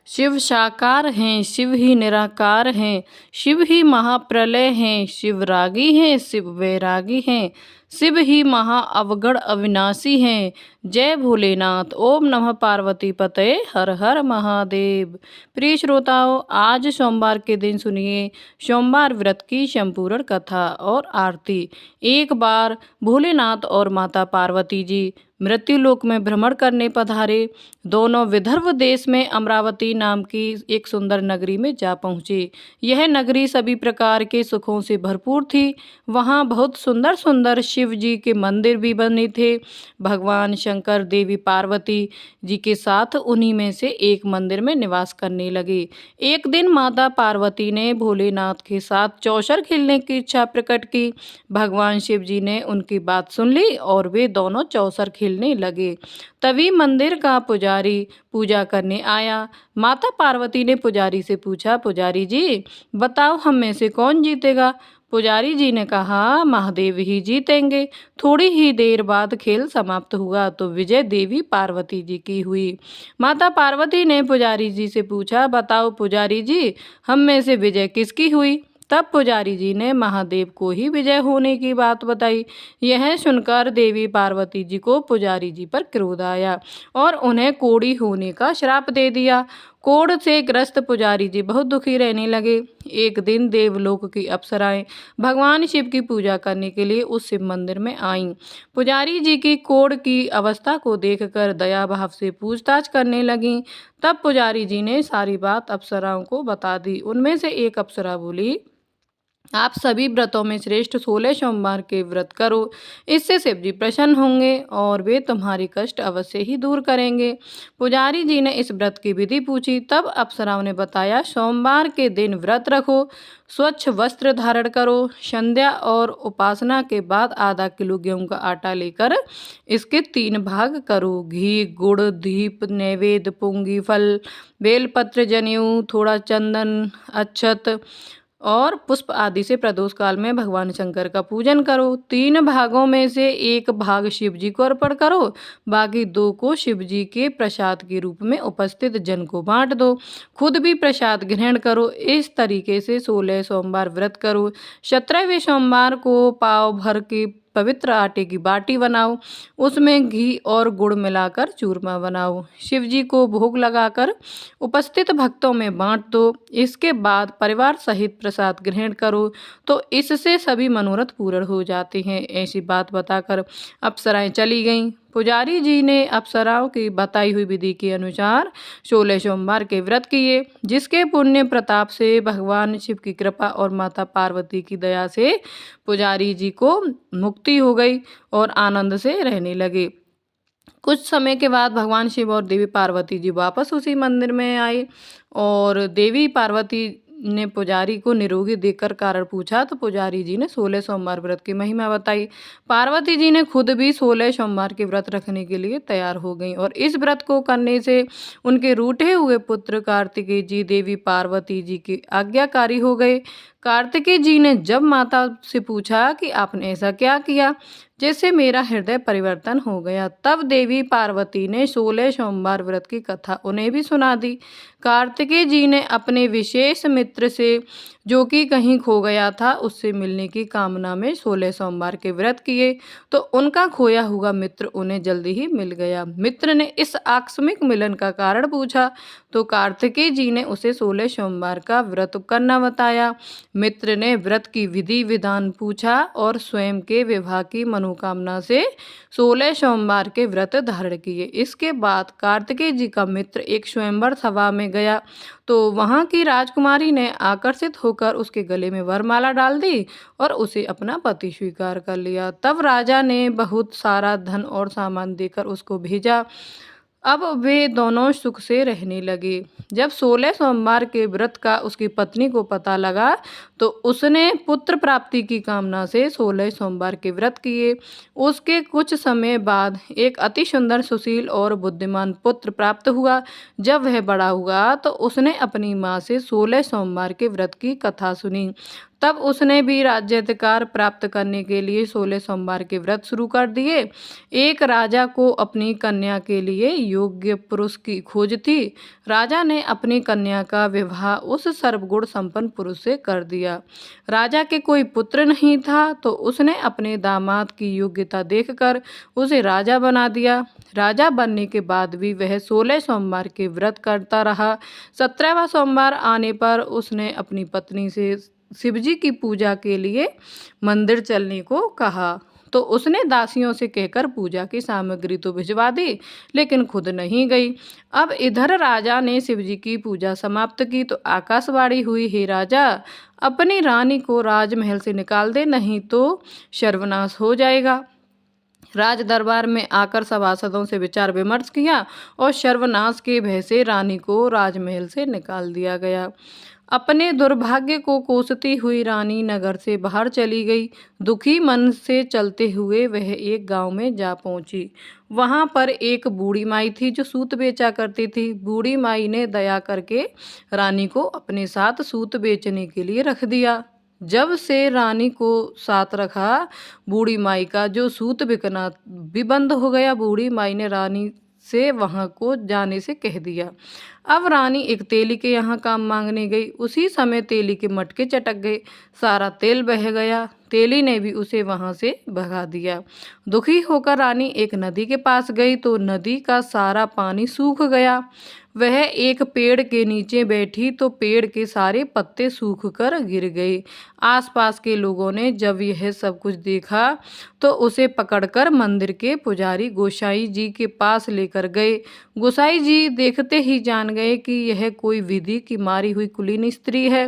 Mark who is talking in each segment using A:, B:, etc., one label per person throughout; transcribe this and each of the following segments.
A: शिव साकार हैं, शिव ही निराकार हैं, शिव ही महाप्रलय हैं, शिव रागी हैं, शिव वैरागी हैं, शिव ही महा अवगढ़ अविनाशी हैं। जय भोलेनाथ। ओम नमः पार्वती पते, हर हर महादेव। प्रिय श्रोताओं, आज सोमवार के दिन सुनिए सोमवार व्रत की संपूर्ण कथा और आरती। एक बार भोलेनाथ और माता पार्वती जी मृत्युलोक में भ्रमण करने पधारे। दोनों विदर्भ देश में अमरावती नाम की एक सुंदर नगरी में जा पहुँचे। यह नगरी सभी प्रकार के सुखों से भरपूर थी। वहाँ बहुत सुंदर सुंदर शिव जी के मंदिर भी बने थे। भगवान शंकर देवी पार्वती जी के साथ उन्हीं में से एक मंदिर में निवास करने लगे। एक दिन माता पार्वती ने भोलेनाथ के साथ चौसर खेलने की इच्छा प्रकट की। भगवान शिव जी ने उनकी बात सुन ली और वे दोनों चौसर खेलने लगे। तभी मंदिर का पुजारी पूजा करने आया। माता पार्वती ने पुजारी से पूछा, पुजारी जी बताओ हम में से कौन जीतेगा? पुजारी जी ने कहा, महादेव ही जीतेंगे। थोड़ी ही देर बाद खेल समाप्त हुआ तो विजय देवी पार्वती जी की हुई। माता पार्वती ने पुजारी जी से पूछा, बताओ पुजारी जी हम में से विजय किसकी हुई? तब पुजारी जी ने महादेव को ही विजय होने की बात बताई। यह सुनकर देवी पार्वती जी को पुजारी जी पर क्रोध आया और उन्हें कोढ़ी होने का श्राप दे दिया। कोढ़ से ग्रस्त पुजारी जी बहुत दुखी रहने लगे। एक दिन देवलोक की अप्सराएं भगवान शिव की पूजा करने के लिए उस शिव मंदिर में आईं। पुजारी जी की कोढ़ की अवस्था को देखकर दया भाव से पूछताछ करने लगीं। तब पुजारी जी ने सारी बात अप्सराओं को बता दी। उनमें से एक अप्सरा बोली, आप सभी व्रतों में श्रेष्ठ 16 सोमवार के व्रत करो। इससे शिव जी प्रसन्न होंगे और वे तुम्हारी कष्ट अवश्य ही दूर करेंगे। पुजारी जी ने इस व्रत की विधि पूछी। तब अप्सराओं ने बताया, सोमवार के दिन व्रत रखो, स्वच्छ वस्त्र धारण करो, संध्या और उपासना के बाद आधा किलो गेहूं का आटा लेकर इसके 3 भाग करो। घी, गुड़, दीप, नैवेद्य, पुंगी फल, बेलपत्र, जनेऊ, थोड़ा चंदन, अक्षत और पुष्प आदि से प्रदोष काल में भगवान शंकर का पूजन करो। 3 भागों में से 1 भाग शिव जी को अर्पण करो, बाकी 2 को शिव जी के प्रसाद के रूप में उपस्थित जन को बांट दो। खुद भी प्रसाद ग्रहण करो। इस तरीके से 16 सोमवार व्रत करो। 17वें सोमवार को पाव भर के पवित्र आटे की बाटी बनाओ, उसमें घी और गुड़ मिलाकर चूरमा बनाओ, शिव जी को भोग लगाकर उपस्थित भक्तों में बांट दो। इसके बाद परिवार सहित प्रसाद ग्रहण करो तो इससे सभी मनोरथ पूर्ण हो जाते हैं। ऐसी बात बताकर अप्सराएं चली गईं। पुजारी जी ने अप्सराओं की बताई हुई विधि के अनुसार 16 सोमवार के व्रत किए, जिसके पुण्य प्रताप से भगवान शिव की कृपा और माता पार्वती की दया से पुजारी जी को मुक्ति हो गई और आनंद से रहने लगे। कुछ समय के बाद भगवान शिव और देवी पार्वती जी वापस उसी मंदिर में आए और देवी पार्वती ने पुजारी को निरोगी देखकर कारण पूछा तो पुजारी जी ने 16 सोमवार व्रत की महिमा बताई। पार्वती जी ने खुद भी 16 सोमवार के व्रत रखने के लिए तैयार हो गईं और इस व्रत को करने से उनके रूठे हुए पुत्र कार्तिकेय जी देवी पार्वती जी के आज्ञाकारी हो गए। कार्तिकेय जी ने जब माता से पूछा कि आपने ऐसा क्या किया जैसे मेरा हृदय परिवर्तन हो गया, तब देवी पार्वती ने 16 सोमवार व्रत की कथा उन्हें भी सुना दी। कार्तिकेय जी ने अपने विशेष मित्र से, जो कि कहीं खो गया था, उससे मिलने की कामना में 16 सोमवार के व्रत किए तो उनका खोया हुआ मित्र उन्हें जल्दी ही मिल गया। मित्र ने इस आकस्मिक मिलन का कारण पूछा तो कार्तिकेय जी ने उसे 16 सोमवार का व्रत करना बताया। मित्र ने व्रत की विधि विधान पूछा और स्वयं के विवाह की मनोकामना से 16 सोमवार के व्रत धारण किए। इसके बाद कार्तिकेय जी का मित्र एक स्वयंवर सभा में गया तो वहां की राजकुमारी ने आकर्षित होकर उसके गले में वरमाला डाल दी और उसे अपना पति स्वीकार कर लिया। तब राजा ने बहुत सारा धन और सामान देकर उसको भेजा। अब वे दोनों सुख से रहने लगे। जब 16 सोमवार के व्रत का उसकी पत्नी को पता लगा तो उसने पुत्र प्राप्ति की कामना से 16 सोमवार के व्रत किए। उसके कुछ समय बाद एक अति सुंदर, सुशील और बुद्धिमान पुत्र प्राप्त हुआ। जब वह बड़ा हुआ तो उसने अपनी माँ से 16 सोमवार के व्रत की कथा सुनी। तब उसने भी राज्याधिकार प्राप्त करने के लिए 16 सोमवार के व्रत शुरू कर दिए। एक राजा को अपनी कन्या के लिए योग्य पुरुष की खोज थी। राजा ने अपनी कन्या का विवाह उस सर्वगुण संपन्न पुरुष से कर दिया। राजा के कोई पुत्र नहीं था तो उसने अपने दामाद की योग्यता देखकर उसे राजा बना दिया। राजा बनने के बाद भी वह 16 सोमवार के व्रत करता रहा। 17वां सोमवार आने पर उसने अपनी पत्नी से शिवजी की पूजा के लिए मंदिर चलने को कहा तो उसने दासियों से कहकर पूजा की सामग्री तो भिजवा दी, लेकिन खुद नहीं गई। अब इधर राजा ने शिवजी की पूजा समाप्त की तो आकाशवाणी हुई, हे राजा, अपनी रानी को राजमहल से निकाल दे, नहीं तो सर्वनाश हो जाएगा। राज दरबार में आकर सभासदों से विचार विमर्श किया और सर्वनाश के भय से रानी को राजमहल से निकाल दिया गया। अपने दुर्भाग्य को कोसती हुई रानी नगर से बाहर चली गई। दुखी मन से चलते हुए वह एक गांव में जा पहुंची। वहां पर एक बूढ़ी माई थी जो सूत बेचा करती थी। बूढ़ी माई ने दया करके रानी को अपने साथ सूत बेचने के लिए रख दिया। जब से रानी को साथ रखा, बूढ़ी माई का जो सूत बिकना भी बंद हो गया। बूढ़ी माई ने रानी से वहां को जाने से कह दिया। अब रानी एक तेली के यहाँ काम मांगने गई। उसी समय तेली के मटके चटक गए, सारा तेल बह गया। तेली ने भी उसे वहां से भगा दिया। दुखी होकर रानी एक नदी के पास गई तो नदी का सारा पानी सूख गया। वह एक पेड़ के नीचे बैठी तो पेड़ के सारे पत्ते सूख कर गिर गए। आसपास के लोगों ने जब यह सब कुछ देखा तो उसे पकड़कर मंदिर के पुजारी गोसाई जी के पास लेकर गए। गोसाई जी देखते ही जान गए कि यह कोई विधि की मारी हुई कुलीन स्त्री है।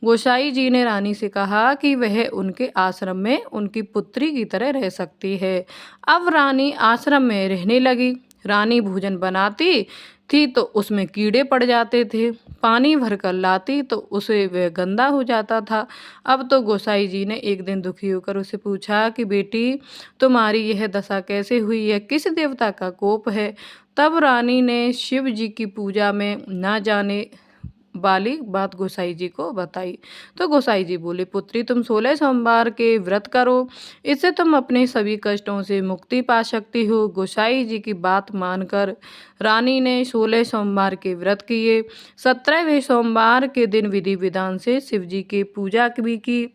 A: गोसाई जी ने रानी से कहा कि वह उनके आश्रम में उनकी पुत्री की तरह रह सकती है। अब रानी आश्रम में रहने लगी। रानी भोजन बनाती थी तो उसमें कीड़े पड़ जाते थे, पानी भरकर लाती तो उसे वह गंदा हो जाता था। अब तो गोसाई जी ने एक दिन दुखी होकर उसे पूछा कि बेटी, तुम्हारी यह दशा कैसे हुई है, किस देवता का कोप है? तब रानी ने शिव जी की पूजा में ना जाने वाली बात गोसाई जी को बताई। तो गोसाई जी बोले, पुत्री, तुम 16 सोमवार के व्रत करो, इससे तुम अपने सभी कष्टों से मुक्ति पा सकती हो। गोसाई जी की बात मानकर रानी ने 16 सोमवार के व्रत किए। 17वें सोमवार के दिन विधि विधान से शिव जी की पूजा भी की।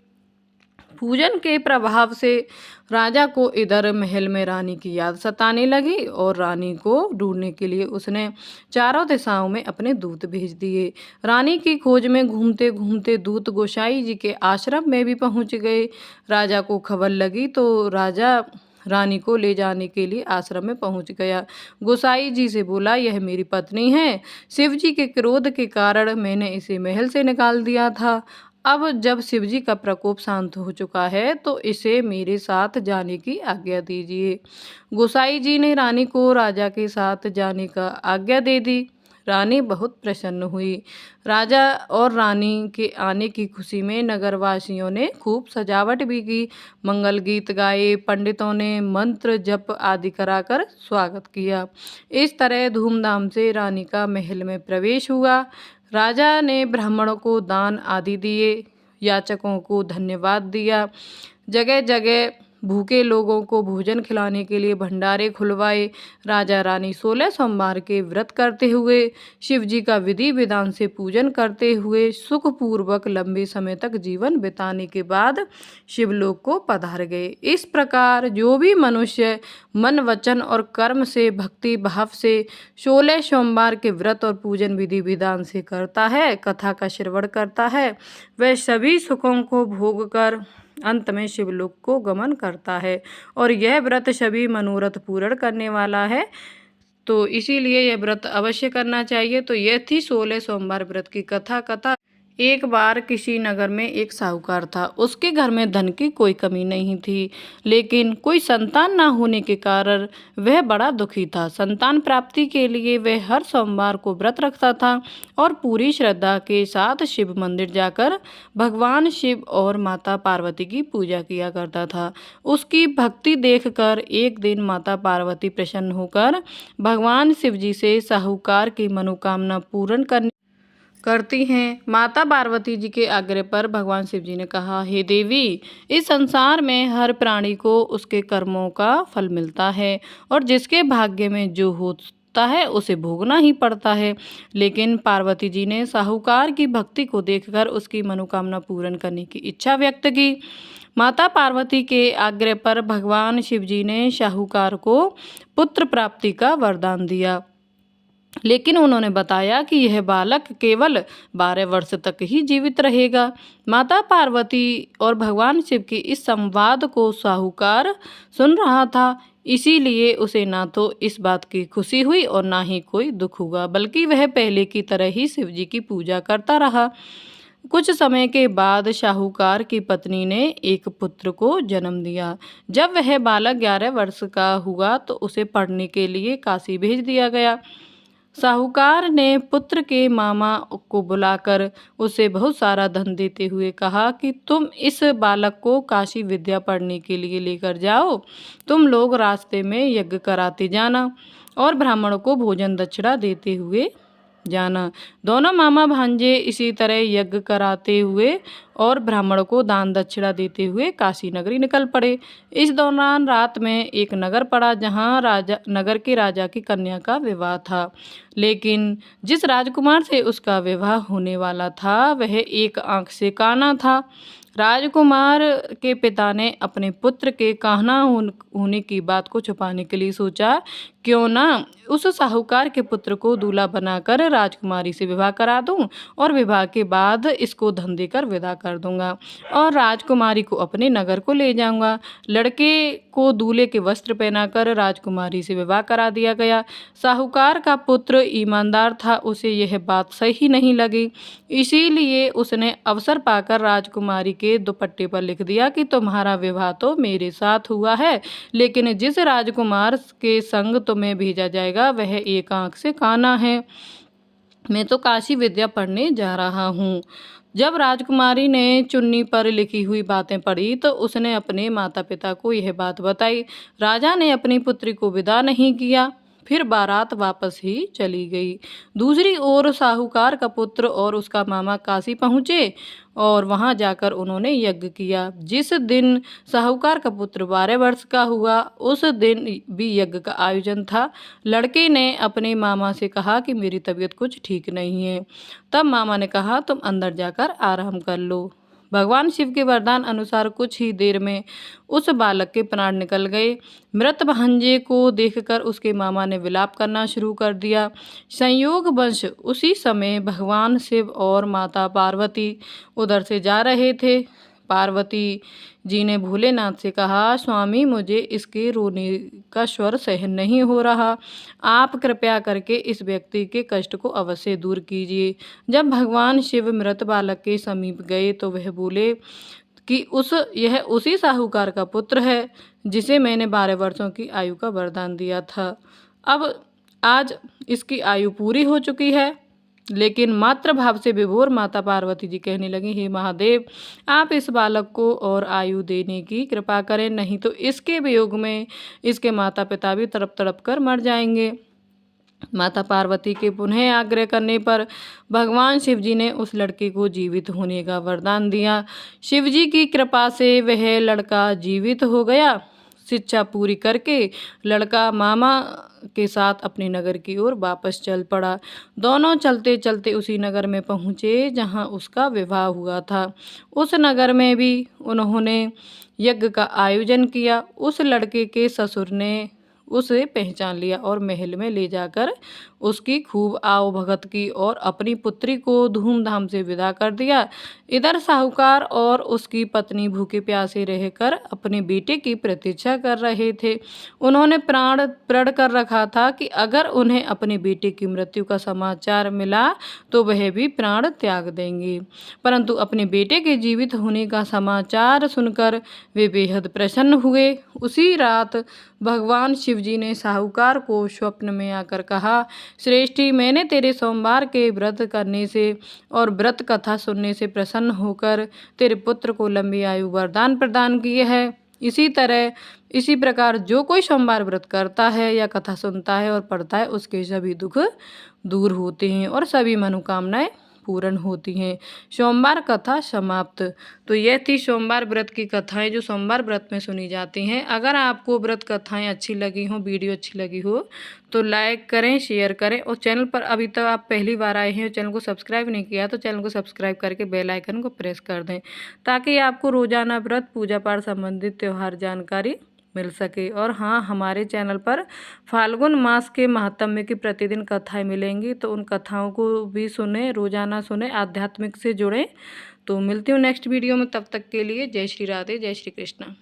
A: पूजन के प्रभाव से राजा को इधर महल में रानी की याद सताने लगी और रानी को ढूंढने के लिए उसने चारों दिशाओं में अपने दूत भेज दिए। रानी की खोज में घूमते घूमते दूत गोसाई जी के आश्रम में भी पहुंच गए। राजा को खबर लगी तो राजा रानी को ले जाने के लिए आश्रम में पहुंच गया। गोसाई जी से बोला, यह मेरी पत्नी है। शिव जी के क्रोध के कारण मैंने इसे महल से निकाल दिया था। अब जब शिवजी का प्रकोप शांत हो चुका है तो इसे मेरे साथ जाने की आज्ञा दीजिए। गोसाई जी ने रानी को राजा के साथ जाने का आज्ञा दे दी। रानी बहुत प्रसन्न हुई। राजा और रानी के आने की खुशी में नगरवासियों ने खूब सजावट भी की, मंगल गीत गाए, पंडितों ने मंत्र जप आदि कराकर स्वागत किया। इस तरह धूमधाम से रानी का महल में प्रवेश हुआ। राजा ने ब्राह्मणों को दान आदि दिए, याचकों को धन्यवाद दिया, जगह जगह भूखे लोगों को भोजन खिलाने के लिए भंडारे खुलवाए। राजा रानी 16 सोमवार के व्रत करते हुए, शिव जी का विधि विधान से पूजन करते हुए सुखपूर्वक लंबे समय तक जीवन बिताने के बाद शिवलोक को पधार गए। इस प्रकार जो भी मनुष्य मन वचन और कर्म से भक्ति भाव से 16 सोमवार के व्रत और पूजन विधि विधान से करता है, कथा का श्रवण करता है, वह सभी सुखों को भोग कर अंत में शिवलोक को गमन करता है। और यह व्रत सभी मनोरथ पूर्ण करने वाला है, तो इसीलिए यह व्रत अवश्य करना चाहिए। तो यह थी 16 सोमवार व्रत की कथा। एक बार किसी नगर में एक साहूकार था। उसके घर में धन की कोई कमी नहीं थी, लेकिन कोई संतान ना होने के कारण वह बड़ा दुखी था। संतान प्राप्ति के लिए वह हर सोमवार को व्रत रखता था और पूरी श्रद्धा के साथ शिव मंदिर जाकर भगवान शिव और माता पार्वती की पूजा किया करता था। उसकी भक्ति देखकर एक दिन माता पार्वती प्रसन्न होकर भगवान शिव जी से साहूकार की मनोकामना पूर्ण करने करती हैं। माता पार्वती जी के आग्रह पर भगवान शिव जी ने कहा, हे देवी, इस संसार में हर प्राणी को उसके कर्मों का फल मिलता है और जिसके भाग्य में जो होता है उसे भोगना ही पड़ता है। लेकिन पार्वती जी ने साहूकार की भक्ति को देखकर उसकी मनोकामना पूर्ण करने की इच्छा व्यक्त की। माता पार्वती के आग्रह पर भगवान शिव जी ने साहूकार को पुत्र प्राप्ति का वरदान दिया, लेकिन उन्होंने बताया कि यह बालक केवल 12 वर्ष तक ही जीवित रहेगा। माता पार्वती और भगवान शिव की इस संवाद को साहूकार सुन रहा था, इसीलिए उसे ना तो इस बात की खुशी हुई और ना ही कोई दुख हुआ, बल्कि वह पहले की तरह ही शिव जी की पूजा करता रहा। कुछ समय के बाद साहूकार की पत्नी ने एक पुत्र को जन्म दिया। जब वह बालक 11 वर्ष का हुआ तो उसे पढ़ने के लिए काशी भेज दिया गया। साहूकार ने पुत्र के मामा को बुलाकर उसे बहुत सारा धन देते हुए कहा कि तुम इस बालक को काशी विद्या पढ़ने के लिए लेकर जाओ। तुम लोग रास्ते में यज्ञ कराते जाना और ब्राह्मणों को भोजन दक्षिणा देते हुए जाना। दोनों मामा भांजे इसी तरह यज्ञ कराते हुए और ब्राह्मणों को दान दक्षिणा देते हुए काशी नगरी निकल पड़े। इस दौरान रात में एक नगर पड़ा जहाँ नगर के राजा की कन्या का विवाह था, लेकिन जिस राजकुमार से उसका विवाह होने वाला था वह एक आंख से काना था। राजकुमार के पिता ने अपने पुत्र के काना होने की बात को छुपाने के लिए सोचा, क्यों ना उस साहूकार के पुत्र को दूल्हा बनाकर राजकुमारी से विवाह करा दूं और विवाह के बाद इसको धन देकर विदा कर दूंगा और राजकुमारी को अपने नगर को ले जाऊंगा। लड़के को दूल्हे के वस्त्र पहनाकर राजकुमारी से विवाह करा दिया गया। साहूकार का पुत्र ईमानदार था, उसे यह बात सही नहीं लगी, इसीलिए उसने अवसर पाकर राजकुमारी के दुपट्टे पर लिख दिया कि तुम्हारा विवाह तो मेरे साथ हुआ है, लेकिन जिस राजकुमार के संग तुम्हें भेजा जाएगा वह एक आंख से काना है। मैं तो काशी विद्या पढ़ने जा रहा हूँ। जब राजकुमारी ने चुन्नी पर लिखी हुई बातें पढ़ी तो उसने अपने माता पिता को यह बात बताई। राजा ने अपनी पुत्री को विदा नहीं किया, फिर बारात वापस ही चली गई। दूसरी ओर साहूकार का पुत्र और उसका मामा काशी पहुँचे और वहां जाकर उन्होंने यज्ञ किया। जिस दिन साहूकार का पुत्र 12 वर्ष का हुआ उस दिन भी यज्ञ का आयोजन था। लड़के ने अपने मामा से कहा कि मेरी तबीयत कुछ ठीक नहीं है। तब मामा ने कहा, तुम अंदर जाकर आराम कर लो। भगवान शिव के वरदान अनुसार कुछ ही देर में उस बालक के प्राण निकल गए। मृत भांजे को देखकर उसके मामा ने विलाप करना शुरू कर दिया। संयोगवश उसी समय भगवान शिव और माता पार्वती उधर से जा रहे थे। पार्वती जी ने भोलेनाथ से कहा, स्वामी, मुझे इसके रोने का स्वर सहन नहीं हो रहा, आप कृपया करके इस व्यक्ति के कष्ट को अवश्य दूर कीजिए। जब भगवान शिव मृत बालक के समीप गए तो वह बोले कि यह उसी साहूकार का पुत्र है जिसे मैंने 12 वर्षों की आयु का वरदान दिया था। अब आज इसकी आयु पूरी हो चुकी है। लेकिन मातृ भाव से विभोर माता पार्वती जी कहने लगी, हे महादेव, आप इस बालक को और आयु देने की कृपा करें, नहीं तो इसके वियोग में इसके माता पिता भी तड़प तड़प कर मर जाएंगे। माता पार्वती के पुनः आग्रह करने पर भगवान शिव जी ने उस लड़के को जीवित होने का वरदान दिया। शिव जी की कृपा से वह लड़का जीवित हो गया। शिक्षा पूरी करके लड़का मामा के साथ अपने नगर की ओर वापस चल पड़ा। दोनों चलते चलते उसी नगर में पहुँचे जहाँ उसका विवाह हुआ था। उस नगर में भी उन्होंने यज्ञ का आयोजन किया। उस लड़के के ससुर ने उसे पहचान लिया और महल में ले जाकर उसकी खूब आओ भगत की और अपनी पुत्री को धूमधाम से विदा कर दिया। इधर साहूकार और उसकी पत्नी भूखे प्यासे रहकर अपने बेटे की प्रतीक्षा कर रहे थे। उन्होंने प्रण कर रखा था कि अगर उन्हें अपने बेटे की मृत्यु का समाचार मिला तो वह भी प्राण त्याग देंगे, परंतु अपने बेटे के जीवित होने का समाचार सुनकर वे बेहद प्रसन्न हुए। उसी रात भगवान शिव जी ने साहूकार को स्वप्न में आकर कहा, श्रेष्ठी, मैंने तेरे सोमवार के व्रत करने से और व्रत कथा सुनने से प्रसन्न होकर तेरे पुत्र को लंबी आयु वरदान प्रदान किए है। इसी प्रकार जो कोई सोमवार व्रत करता है या कथा सुनता है और पढ़ता है उसके सभी दुख दूर होते हैं और सभी मनोकामनाएं पूर्ण होती हैं। सोमवार कथा समाप्त। तो यह थी सोमवार व्रत की कथाएं जो सोमवार व्रत में सुनी जाती हैं। अगर आपको व्रत कथाएं अच्छी लगी हो, वीडियो अच्छी लगी हो, तो लाइक करें, शेयर करें और चैनल पर अभी तक आप पहली बार आए हैं और चैनल को सब्सक्राइब नहीं किया तो चैनल को सब्सक्राइब करके बेल आइकन को प्रेस कर दें, ताकि आपको रोजाना व्रत, पूजा पाठ संबंधित त्यौहार जानकारी मिल सके। और हाँ, हमारे चैनल पर फाल्गुन मास के महात्म्य की प्रतिदिन कथाएं मिलेंगी, तो उन कथाओं को भी सुने, रोजाना सुने, आध्यात्मिक से जुड़ें। तो मिलती हूँ नेक्स्ट वीडियो में, तब तक के लिए जय श्री राधे, जय श्री कृष्ण।